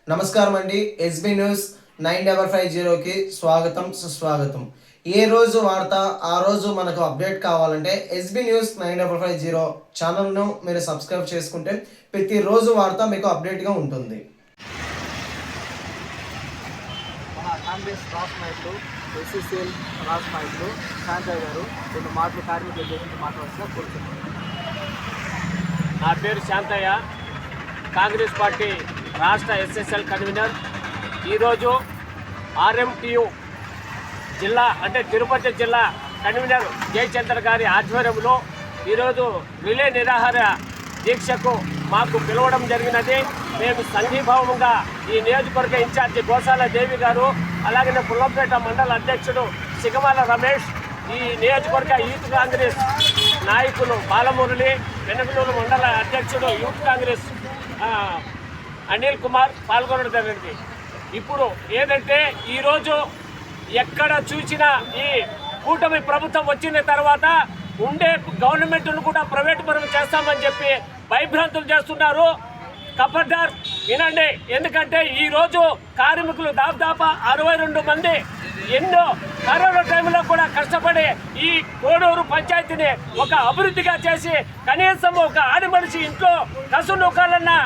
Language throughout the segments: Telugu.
నమస్కారం అండి. ఎస్బీ న్యూస్ 9550కి స్వాగతం సుస్వాగతం. ఏ రోజు వార్త ఆ రోజు మనకు అప్డేట్ కావాలంటే ఎస్బీ న్యూస్ 9550 ఛానల్ను మీరు సబ్స్క్రైబ్ చేసుకుంటే ప్రతిరోజు వార్త మీకు అప్డేట్గా ఉంటుంది. మన కాంగ్రెస్ రాష్ట్ర నాయకులు ఎస్సీసీఎల్ రాష్ట్ర నాయకులు శాంతయ్య గారు కొన్ని మాటలు కార్మికుల గురించి మాట్లాడాల్సిన కోరుతున్నాను. నా పేరు శాంతయ్య, కాంగ్రెస్ పార్టీ రాష్ట్ర ఎస్ఎస్ఎల్ కన్వీనర్. ఈరోజు ఆర్ఎంటియు జిల్లా అంటే తిరుపతి జిల్లా కన్వీనర్ జయచంద్ర గారి ఆధ్వర్యంలో ఈరోజు రిలే నిరాహార దీక్షకు మాకు పిలవడం జరిగినది. మేము సంఘీభావంగా ఈ నియోజకవర్గ ఇన్ఛార్జి గోసాల దేవి గారు, అలాగే పుల్లంపేట మండల అధ్యక్షుడు సిగమాల రమేష్, ఈ నియోజకవర్గ యూత్ కాంగ్రెస్ నాయకులు బాలమురళి, వెనకనూరు మండల అధ్యక్షుడు యూత్ కాంగ్రెస్ అనిల్ కుమార్ పాల్గొనడం జరిగింది. ఇప్పుడు ఏదంటే ఈరోజు ఎక్కడ చూసినా ఈ కూటమి ప్రభుత్వం వచ్చిన తర్వాత ఉండే గవర్నమెంట్ను కూడా ప్రైవేట్ పరం చేస్తామని చెప్పి భయభ్రాంతులు చేస్తున్నారు. ఖబర్దార్ వినండి. ఎందుకంటే ఈరోజు కార్మికులు దాదాపు 62 మంది ఎన్నో కరోనా టైంలో కూడా కష్టపడి ఈ కోడూరు పంచాయతీని ఒక అభివృద్ధిగా చేసి కనీసం ఒక ఆడి మనిషి ఇంట్లో కసు నూకాలన్నా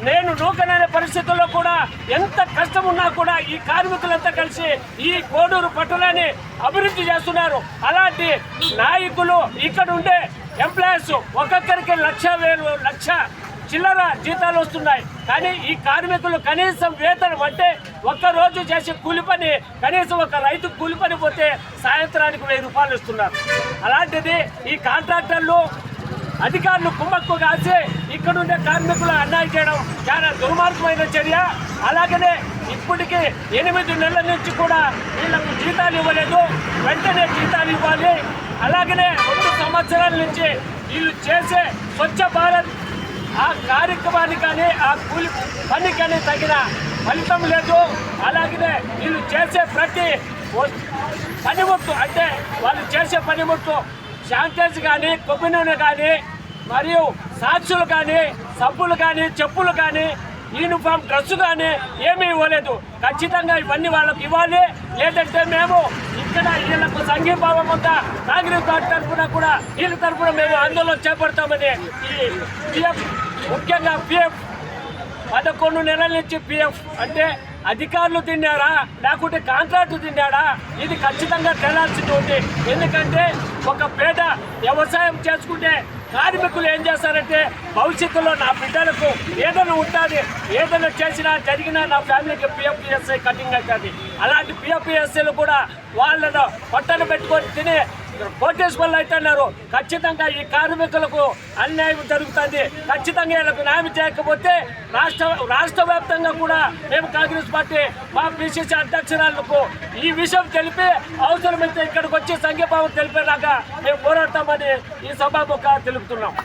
నేను నూకననే పరిస్థితుల్లో కూడా ఎంత కష్టం ఉన్నా కూడా ఈ కార్మికులంతా కలిసి ఈ కోడూరు పట్టణాన్ని అభివృద్ధి చేస్తున్నారు. అలాంటి నాయకులు ఇక్కడ ఉండే ఎంప్లాయీస్ ఒక్కొక్కరికి లక్ష చిల్లర జీతాలు వస్తున్నాయి. కానీ ఈ కార్మికులు కనీసం వేతనం అంటే ఒక్కరోజు చేసే కూలి పని, కనీసం ఒక రైతు కూలి పని పోతే సాయంత్రానికి 1000 రూపాయలు ఇస్తున్నారు. అలాంటిది ఈ కాంట్రాక్టర్లు అధికారులు కుమ్మక్కు కాసి ఇక్కడ ఉండే కార్మికులు అన్యాయం చేయడం చాలా దుర్మార్గమైన చర్య. అలాగనే ఇప్పటికీ 8 నెలల నుంచి కూడా వీళ్ళకు జీతాలు ఇవ్వలేదు. వెంటనే జీతాలు ఇవ్వాలి. అలాగనే 2 సంవత్సరాల నుంచి వీళ్ళు చేసే స్వచ్ఛ భారత్ ఆ కార్యక్రమానికి కానీ ఆ కూలి పనికి కానీ తగిన ఫలితం లేదు. అలాగనే వీళ్ళు చేసే ప్రతి పనిముట్టు అంటే వాళ్ళు చేసే పనిముట్టు శానిటైజ్ కానీ, కొబ్బరి నూనె కానీ, మరియు సాక్షులు కానీ, సబ్బులు కానీ, చెప్పులు కానీ, యూనిఫామ్ డ్రెస్సు కానీ ఏమీ ఇవ్వలేదు. ఖచ్చితంగా ఇవన్నీ వాళ్ళకి ఇవ్వాలి. లేదంటే మేము ఇక్కడ వీళ్ళకు సంఘీభావం ఉందా కాంగ్రెస్ పార్టీ తరఫున కూడా వీళ్ళ తరఫున మేము ఆందోళన చేపడతామని ఈ పిఎఫ్ ముఖ్యంగా పిఎఫ్ 11 నెలల నుంచి పిఎఫ్ అంటే అధికారులు తిన్నారా లేకుంటే కాంట్రాక్టు తిన్నాడా ఇది ఖచ్చితంగా తేలాల్సింది ఉంది. ఎందుకంటే ఒక పేద వ్యవసాయం చేసుకుంటే కార్మికులు ఏం చేస్తారంటే భవిష్యత్తులో నా బిడ్డలకు ఏదైనా ఉంటుంది, ఏదైనా చేసినా జరిగినా నా ఫ్యామిలీకి పిఎఫ్పిఎస్ఐ కటింగ్ అవుతుంది. అలాంటి పిఎఫ్పిఎస్ఐలు కూడా వాళ్ళను పట్టలు పెట్టుకొని తిని కోటేశ్వర్లు అవుతున్నారు. ఖచ్చితంగా ఈ కార్మికులకు అన్యాయం జరుగుతుంది. ఖచ్చితంగా వీళ్ళకు న్యాయం చేయకపోతే రాష్ట్ర వ్యాప్తంగా కూడా మేము కాంగ్రెస్ పార్టీ మా పిసిసి అధ్యక్షురాలకు ఈ విషయం తెలిపి అవసరమైతే ఇక్కడికి వచ్చి సంఘీభావం తెలిపేలాగా మేము పోరాడతామని ఈ సభాముఖంగా తెలుపుతున్నాం.